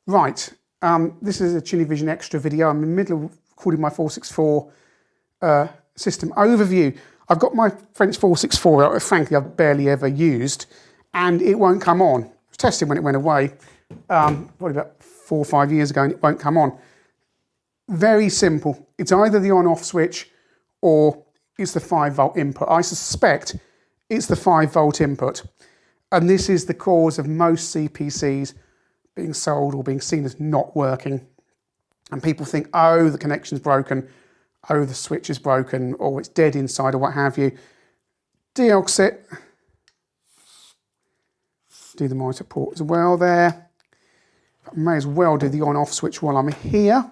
Right, this is a Chili Vision Extra video. I'm in the middle of recording my 464 system overview. I've got my French 464 that frankly I've barely ever used, and it won't come on. I was testing when it went away, probably about 4 or 5 years ago, and it won't come on. Very simple. It's either the on-off switch or it's the 5-volt input. I suspect it's the 5-volt input. And this is the cause of most CPCs being sold or being seen as not working. And people think, oh, the connection's broken, oh, the switch is broken, or it's dead inside, or what have you. De-Oxit. Do the monitor port as well there. I may as well do the on-off switch while I'm here,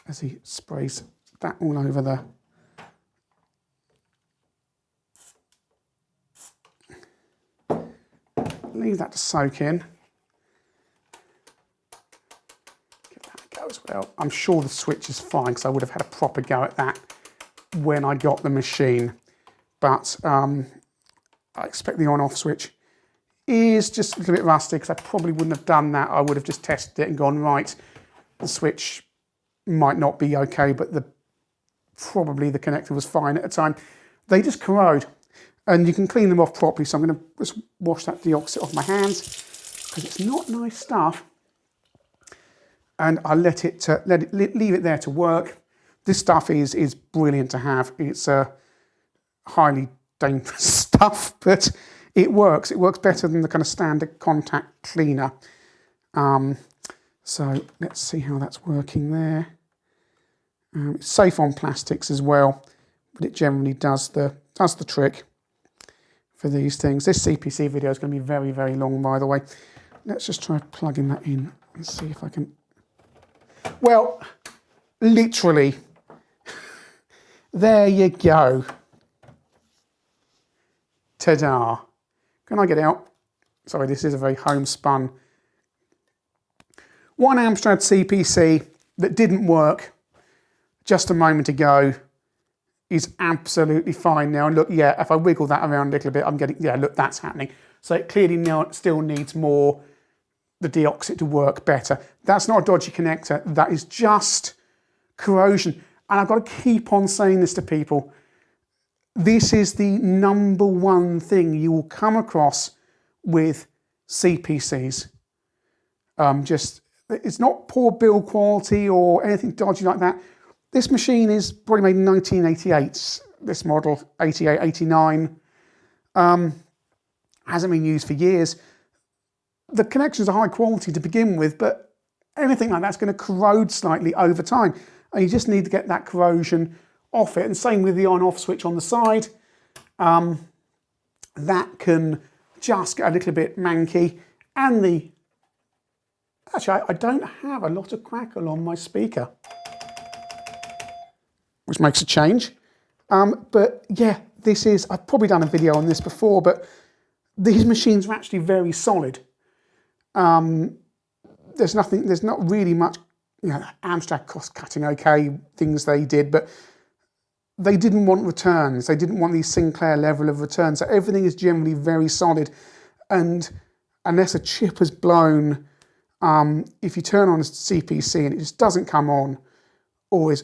as he sprays that all over the... Leave that to soak in. Give that a go as well. I'm sure the switch is fine because I would have had a proper go at that when I got the machine. But I expect the on-off switch is just a little bit rusty because I probably wouldn't have done that. I would have just tested it and gone, right, the switch might not be okay, but probably the connector was fine at the time. They just corrode. And you can clean them off properly, so I'm going to just wash that De-Oxit off my hands because it's not nice stuff. And I'll leave it there to work. This stuff is brilliant to have. It's highly dangerous stuff, but it works. It works better than the kind of standard contact cleaner. So let's see how that's working there. It's safe on plastics as well, but it generally does the trick for these things. This CPC video is going to be very, very long, by the way. Let's just try plugging that in and see if I can... Well, literally, there you go. Ta-da. Can I get out? Sorry, this is a very homespun. One Amstrad CPC that didn't work just a moment ago is absolutely fine now. And look, yeah, if I wiggle that around a little bit, I'm getting, yeah, look, that's happening. So it clearly now still needs more, the De-Oxit to work better. That's not a dodgy connector, that is just corrosion. And I've got to keep on saying this to people. This is the #1 thing you will come across with CPCs. It's not poor build quality or anything dodgy like that. This machine is probably made in 1988, this model, 88, 89. Hasn't been used for years. The connections are high quality to begin with, but anything like that's going to corrode slightly over time. And you just need to get that corrosion off it. And same with the on-off switch on the side. That can just get a little bit manky. And actually, I don't have a lot of crackle on my speaker, which makes a change. But yeah, I've probably done a video on this before, but these machines are actually very solid. There's not really much, Amstrad cost cutting, okay, things they did, but they didn't want returns. They didn't want these Sinclair level of returns. So everything is generally very solid. And unless a chip has blown, if you turn on a CPC and it just doesn't come on, always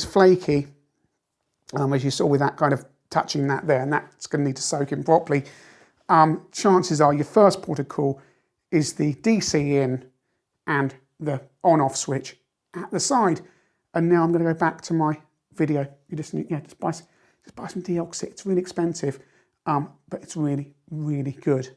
flaky, as you saw with that kind of touching that there, and that's going to need to soak in properly. Chances are your first port of call is the DC in and the on-off switch at the side. And now I'm going to go back to my video. You just need, just buy some De-Oxit. It's really expensive, but it's really, really good.